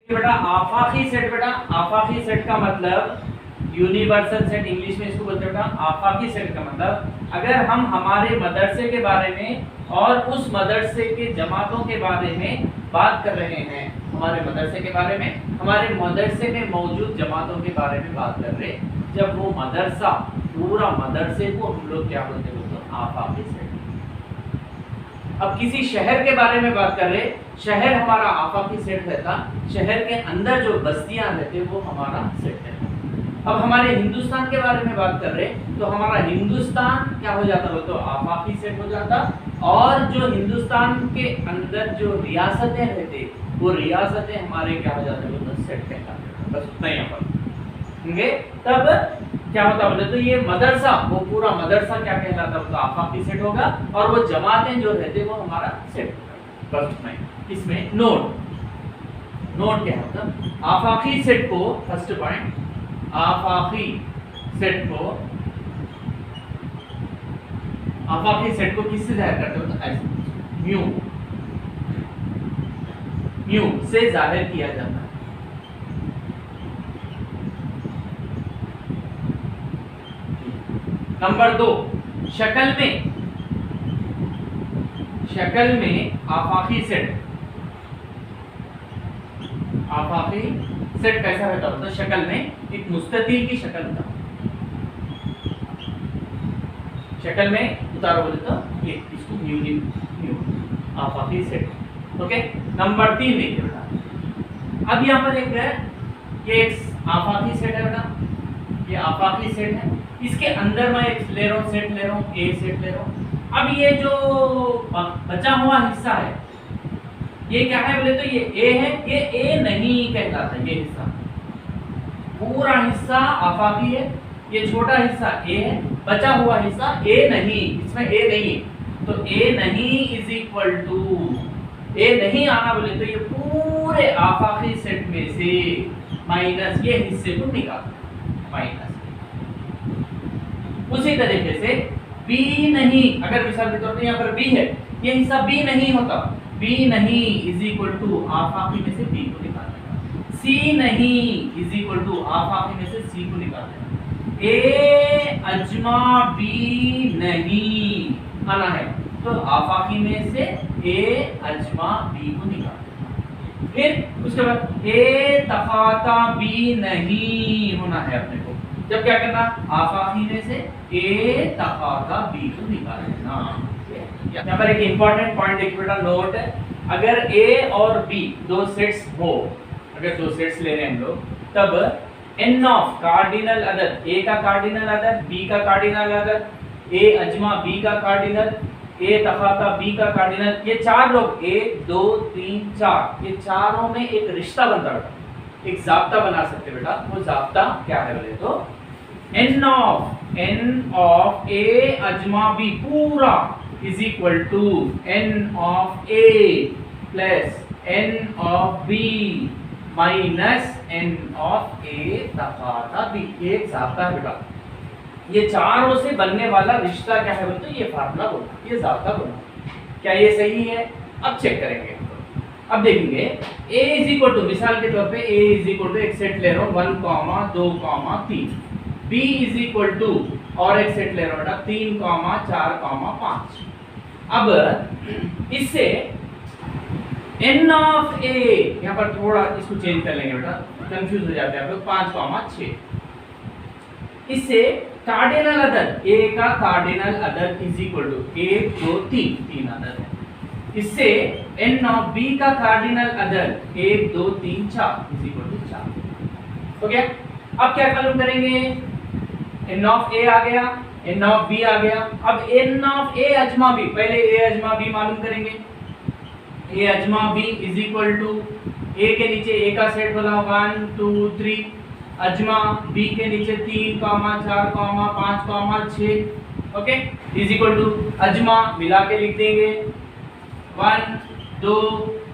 बेटा आफाकी सेट, बेटा आफाकी सेट का मतलब यूनिवर्सल सेट, इंग्लिश में इसको बोलते हैं बेटा आफाकी सेट का मतलब अगर हम हमारे मदरसे के बारे में और उस मदरसे के जमातों के बारे में बात कर रहे हैं, हमारे मदरसे के बारे में, हमारे मदरसे में मौजूद जमातों के बारे में बात कर रहे हैं, जब वो मदरसा पूरा मदरसे को हम लोग क्या बोलते हैं दोस्तों, आफाकी सेट। अब किसी शहर के बारे में बात कर रहे, शहर हमारा आफाकी सेट रहता, शहर के अंदर जो बस्तियां रहते वो हमारा सेट है। अब हमारे हिंदुस्तान के बारे में बात कर रहे तो हमारा हिंदुस्तान क्या हो जाता हो, तो आफाकी सेट हो जाता, और जो हिंदुस्तान के अंदर जो रियासतें रहते वो रियासतें हमारे क्या हो जाते हैं, तो सेट कहलाते। बस उतना ही पर होंगे। तब क्या होता बोले तो ये मदरसा, वो पूरा मदरसा क्या कहलाता, तो आफाकी सेट होगा, और वो जमातें जो रहते वो हमारा सेट होगा। बस उतना ही। इसमें नोट क्या होता, आफाकी सेट को, फर्स्ट पॉइंट, आफाकी सेट को किससे जाहिर करते हो, तो ऐसे म्यू से जाहिर किया जाता है। नंबर 2, शक्ल में आफाकी सेट कैसा रहता है, तो शक्ल में एक मुस्ततील की शक्ल होता, शक्ल में उतारो बोले तो ये इसको म्यू आफाकी सेट। ओके, नंबर 3 देखिए बेटा, अब यहाँ पर एक है, ये एक आफाकी सेट है बेटा, ये आफाकी सेट है, इसके अंदर मैं एक ले रहा हूँ, सेट ले रहा हूँ, ए सेट ले रहा हूँ। अब ये जो बचा हुआ हिस्सा है ये क्या है बोले तो ये ए है, ये ए नहीं कहलाता, ये हिस्सा, पूरा हिस्सा आफाकी है, ये छोटा हिस्सा ए है, बचा हुआ हिस्सा ए नहीं, इसमें ए नहीं, तो ए नहीं इज इक्वल टू, ए नहीं आना बोले तो ये पूरे आफाकी सेट में से माइनस ये हिस्से को निकालना, माइनस। उसी तरीके से बी नहीं, अगर मिसाल के तौर पर यहाँ पर बी है, ये हिस्सा बी नहीं होता, बी नहीं इज इक्वल टू आफाकी में से बी को निकालना, सी नहीं इज इक्वल टू आफाकी में से सी को निकालना, ए अजमा बी नहीं आना है, तो आफाकी में से ए अजमा बी को निकालना। फिर उसके बाद ए तफाता बी नहीं होना है अपने को, जब क्या करना, आफाकी में से ए तफाता बी को निकालना। यहाँ पर एक इंपॉर्टेंट पॉइंट देखिए बेटा, नोट, अगर ए और बी दो सेट्स हो, अगर दो सेट्स ले रहे हैं हम लोग, तब एन ऑफ कार्डिनल अदद, ए का कार्डिनल अदद, बी का कार्डिनल अदद, ए अजमा बी का कार्डिनल, ए तफाता बी का कार्डिनल, ये चार लोग 1 2 3 4, ये चारों में एक रिश्ता बनता है, एक जाब्ता बना सकते बेटा। वो जाब्ता क्या है बोले तो एन ऑफ ए अजमा बी पूरा is equal to n of A plus n of B minus n of A तफाता बी, ये जाब्ता है बेटा। ये चारों से बनने वाला रिश्ता क्या है बोले तो ये फार्मूला बोलना, ये जाब्ता बोलना। क्या ये सही है? अब चेक करेंगे। अब देखेंगे a इज इक्वल टू, मिसाल के तौर पे a इज इक्वल टू एक सेट ले रहा हूँ 1, 2, 3, b इज इक्वल टू और एक सेट ले रहा हूँ बेटा 3, 4, 5। अब इससे n ऑफ a, यहाँ पर थोड़ा इसको चेंज कर लेंगे बेटा, कंफ्यूज हो जाते हैं आप लोग, 5, 6। इससे कार्डिनल अदद, a का कार्डिनल अदद इज इक्वल टू 1, 2, 3 अदद है। इससे n ऑफ b का कार्डिनल अदद 1, 2, 3, 4 इज इक्वल टू 4 हो गया। अब क्या मालूम करेंगे, n ऑफ a आ गया, n ऑफ b आ गया। अब n ऑफ a अजमा b, पहले a अजमा b मालूम करेंगे। a अजमा b is equal to a के नीचे a का सेट बोला 1, 2, 3, अजमा b के नीचे 3, 4, 5, 6, ओके, इज इक्वल टू अजमा मिला के लिख देंगे 1, 2,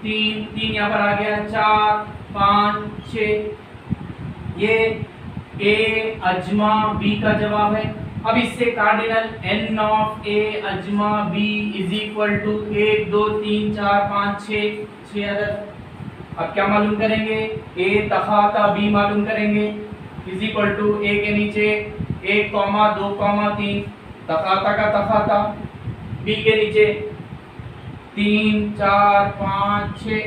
3 यहाँ पर आ गया 4, 5, 6, ये a अजमा b का जवाब है। अब इससे कार्डिनल n ऑफ a अजमा b इज इक्वल टू 1, 2, 3, 4, 5, 6 अदद। अब क्या मालूम करेंगे, ए तखाता बी मालूम करेंगे, इज इक्वल टू ए के नीचे 1, 2, 3 तखाता का तखाता, बी के नीचे 3, 4, 5, 6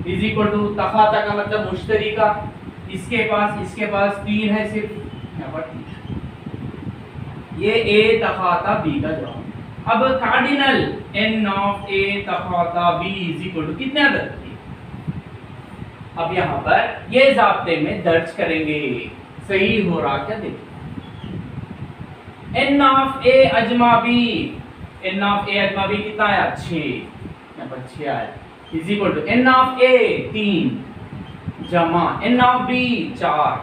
इज इक्वल टू तखाता का मतलब मुश्तरी का, इसके पास 3 है सिर्फ, यहाँ पर 3। ये ए तखाता बी का जवाब। अब कार्डिनल n ऑफ a तखाता b इज इक्वल टू कितने अदद, अब यहाँ पर ये ज़ाब्ते में दर्ज करेंगे, सही हो रहा क्या देखिए। n ऑफ a अजमा b, n ऑफ a अजमा b कितना आया 6, यहाँ पर 6 आया, is equal to n of a 3 जमा n of b 4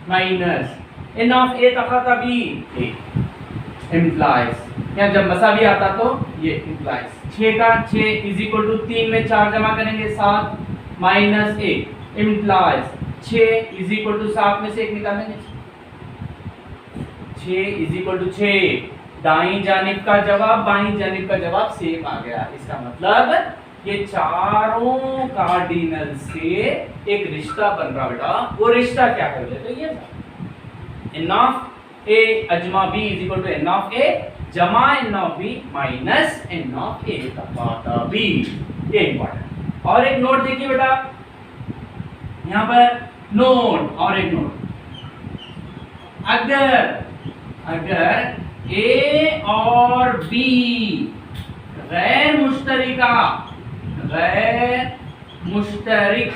minus n of a तखाता b 1 इम्प्लाइज, यहाँ जब मसावी आता तो ये इम्प्लाइज 6 का 6 इज इक्वल टू 3 में 4 जमा करेंगे 7 minus 1 implies 6 is equal to 7 में से 1 निकालेंगे 6 इज इक्वल टू 6, दाईं जानिब का जवाब बाईं जानिब का जवाब सेम आ गया। इसका मतलब ये चारों कार्डिनल से एक रिश्ता बन रहा बेटा, वो रिश्ता क्या है बोले तो ये n ऑफ a अजमा b is equal to n of a जमा n of b minus n of a तखाता b, ये इंपॉर्टेंट। और एक नोट देखिए बेटा, यहाँ पर नोट, और एक नोट, अगर a और b गैर मुश्तरिक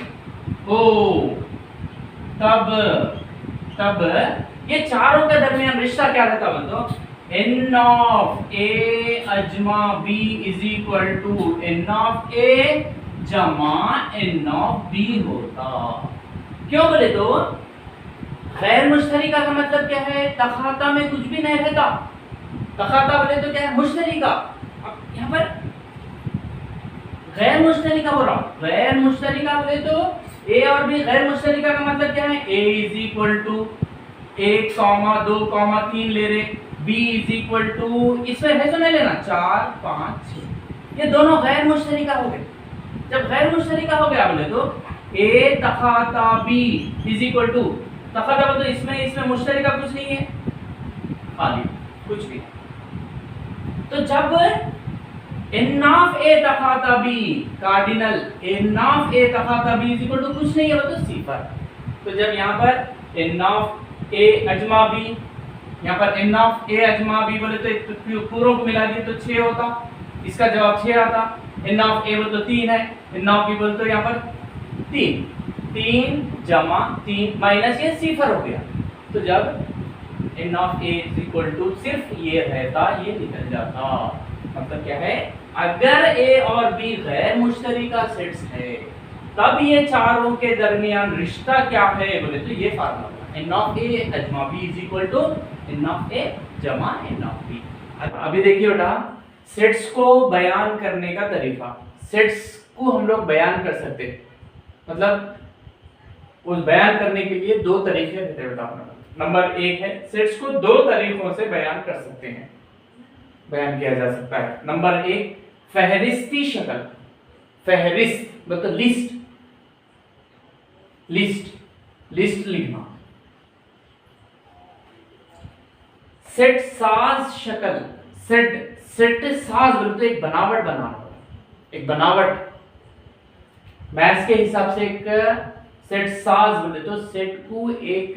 हो तब ये चारों के दरमियान रिश्ता क्या रहता है तो n ऑफ a अजमा b is equal to n of a जमा n ऑफ b होता। क्यों बोले तो गैर मुश्तरिका का मतलब क्या है, तखाता में कुछ भी नहीं रहता, तखाता बोले तो क्या है मुश्तरिका। अब यहाँ पर गैर मुश्तरिका बोल रहा हूं, गैर मुश्तरिका बोले तो a और b गैर मुश्तरिका का मतलब क्या है, a इज इक्वल टू 1, 2, 3 ले रहे, b इज इक्वल टू इसमें है तो नहीं लेना 4, 5, 6, ये दोनों गैर मुश्तरिका हो गए। जब गैर मुश्तरिका हो गया बोले तो a तखाता b इज इक्वल टू, तखाता बोले तो इसमें मुश्तरिका कुछ नहीं है, खाली कुछ भी। तो जब n ऑफ a तखाता b cardinal n of a तखाता b इज इक्वल टू कुछ नहीं है वो तो सिफर। तो जब यहाँ पर n ऑफ a अजमा b, यहाँ पर n ऑफ a अजमा b बोले तो पूरों को मिला दिए तो 6 होता, इसका जवाब 6 आता। n ऑफ a बोले तो 3 है, n ऑफ b बोले तो यहाँ पर 3 जमा 3 माइनस ये सिफर हो गया। तो जब n of a is equal to सिर्फ ये रहता, ये निकल जाता। मतलब क्या है, अगर a और b गैर मुश्तरिका सेट्स है तब ये चारों के दरमियान रिश्ता क्या है बोले तो ये फार्मूला n ऑफ a अजमा b is equal to n of a जमा n ऑफ b। अभी देखिए बेटा, सेट्स को बयान करने का तरीका, सेट्स को हम लोग बयान कर सकते हैं, मतलब उस बयान करने के लिए दो तरीके रहते हैं बेटा। नंबर 1 है, सेट्स को दो तरीकों से बयान कर सकते हैं, बयान किया जा सकता है। नंबर 1 फहरिस्ती शक्ल, फहरिस्त मतलब लिस्ट लिखना। सेट साज शक्ल, सेट साज बोलते तो एक बनावट बनाना, एक बनावट मैथ्स के हिसाब से एक सेट साज बोले तो सेट को एक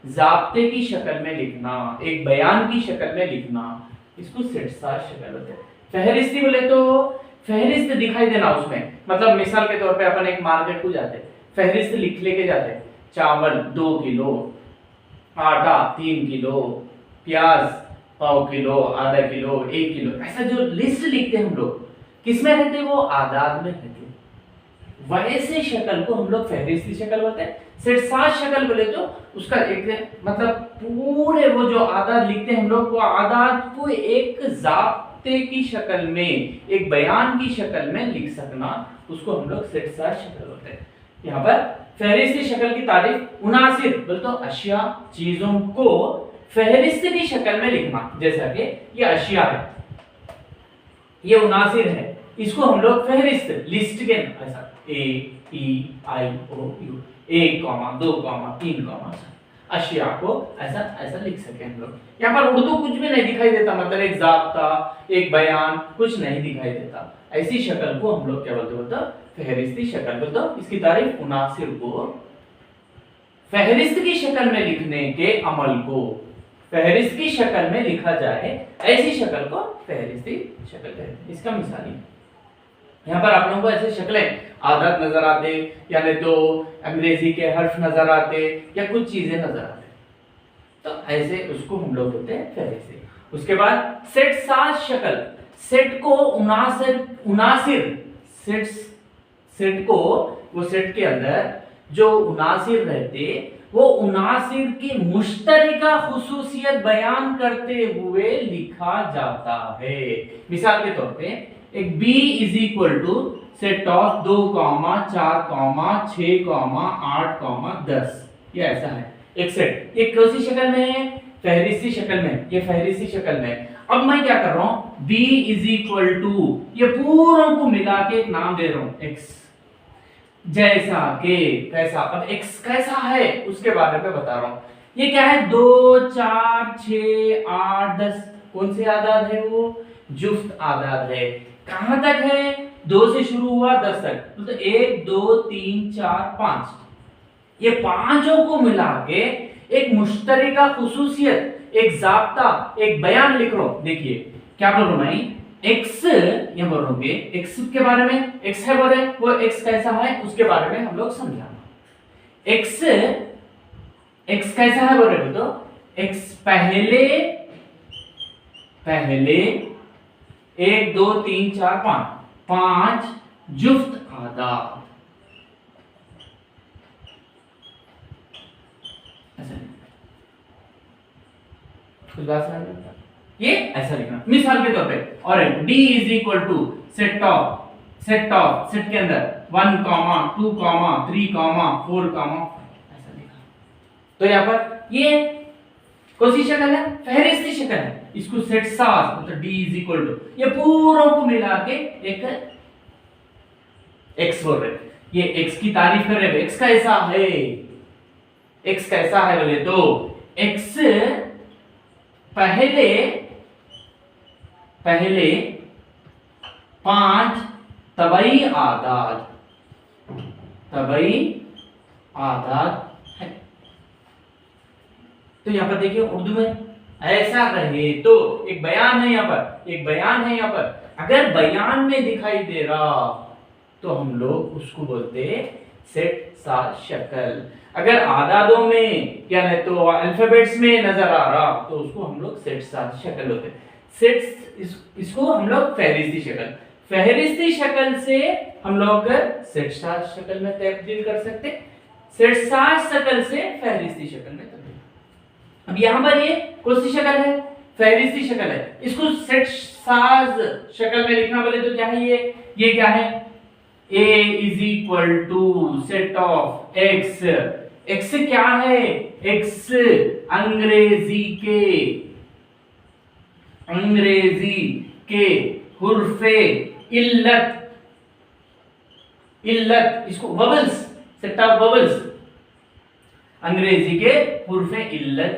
जाब्ते की शक्ल में लिखना, एक बयान की शक्ल में लिखना, इसको सेट साज शक्ल होते हैं। फहरिस्ती बोले तो फहरिस्त दिखाई देना उसमें, मतलब मिसाल के तौर पे अपन एक मार्केट को जाते, फहरिस्त लिख लेके जाते, चावल 2 किलो, आटा 3 किलो, प्याज 1/4 किलो, आधा किलो, 1 किलो, ऐसा जो लिस्ट लिखते हैं हम लोग, किसमें रहते वो आदाद में रहते, वैसे शक्ल को हम लोग फहरिस्ती शक्ल बोलते हैं। सेट साज शक्ल बोले तो उसका एक मतलब पूरे वो जो आदाद लिखते हैं हम लोग, वो आदाद को एक जाब्ते की शक्ल में, एक बयान की शक्ल में लिख सकना, उसको हम लोग सेट साज शक्ल बोलते हैं। यहाँ पर फहरिस्ती शक्ल की तारीफ उनासिर बोले तो अशिया, चीजों को फहरिस्त की शक्ल में लिखना, जैसा कि ये अशिया है, ये उनासिर है, इसको हम लोग फहरिस्त लिस्ट के ऐसा A EIOU 1, 2, 3, 4 अशिया को ऐसा ऐसा लिख सके हम लोग। यहाँ पर उर्दू कुछ भी नहीं दिखाई देता, मतलब एक ज़ाब्ता, एक बयान कुछ नहीं दिखाई देता। ऐसी शक्ल को हम लोग क्या बोलते हैं? फहरिस्ती शक्ल बोलते हैं। इसकी तारीफ उनासिर को फहरिस्त की शक्ल में लिखने के अमल को, फहरिस्त की शक्ल में लिखा जाए ऐसी शक्ल को फहरिस्ती शक्ल कहते हैं। इसका मिसाल यहाँ पर आप लोगों को ऐसे शक्लें आदत नजर आते, या नहीं तो अंग्रेजी के हर्फ नजर आते, या कुछ चीजें नजर आते, तो ऐसे उसको हम लोग बोलते हैं फहरिस्ती। उसके बाद सेट साज शक्ल, सेट को सेट को वो सेट के अंदर जो उनासिर रहते, वो उनासिर की मुश्तरिका खुसूसियत बयान करते हुए लिखा जाता है। मिसाल के तौर पे एक B is equal to set of 2, 4, 6, 8, 10, ये ऐसा है एक सेट। ये कौन सी शक्ल में है? फहरिस्ती शक्ल में। ये फहरिस्ती शक्ल में। अब मैं क्या कर रहा हूं? B इज इक्वल टू, ये पूरों को मिला के एक नाम दे रहा हूं, X जैसा के कैसा। अब X कैसा है उसके बारे में बता रहा हूं। ये क्या है? 2, 4, 6, 8, 10 कौन सी आदाद है? वो जुफ्त आदाद है। कहां तक है? 2 से शुरू हुआ 10 तक, तो 1, 2, 3, 4, 5, ये पांचों को मिला के एक मुश्तरिका खुसूसियत, एक जाब्ता, एक बयान लिख रहा हूं। देखिए क्या बोल रहा हूं मैं? X ये बोल रहा हूं कि X के बारे में, X है बोल रहे, वो X कैसा है उसके बारे में हम लोग समझाना। X कैसा है बोल रहे, तो X पहले 1, 2, 3, 4, 5 जुफ्त आदाद, कुछ बात समझ में? ये ऐसा लिखना मिसाल के तौर पे। और D is equal to set के अंदर 1, 2, 3, 4, ऐसा लिखा। तो यहाँ पर ये कौन सी शक्ल है? फहरिस्ती शक्ल है। इसको सेट साज, मतलब D इज इक्वल टू, ये पूरों को मिला के एक X बोल रहे, ये X की तारीफ कर रहे। X कैसा है? X कैसा है बोले तो X पहले 5 तबई आदाद है। तो यहां पर देखिए उर्दू में ऐसा रहे, तो एक बयान है यहाँ पर, अगर बयान में दिखाई दे रहा तो हम लोग उसको बोलते सेट साज शक्ल। अगर आदादों में या नहीं तो अल्फाबेट्स में नजर आ रहा तो उसको हम लोग सेट साज शक्ल होते हैं। इसको हम लोग फहरिस्ती शक्ल से हम लोग सेट साज शक्ल में तब्दील कर सकते, सेट साज शक्ल से फहरिस्ती शक्ल में तब्दील। अब यहाँ पर ये कौन सी शक्ल है? फहरिस्ती शक्ल है। इसको सेट साज शक्ल में लिखना बोले तो क्या है? ये क्या है? A is equal to set of X। X क्या है? X अंग्रेजी के हुर्फे इल्लत, इसको वबल्स, सेट ऑफ वबल्स, अंग्रेजी के हुर्फे इल्लत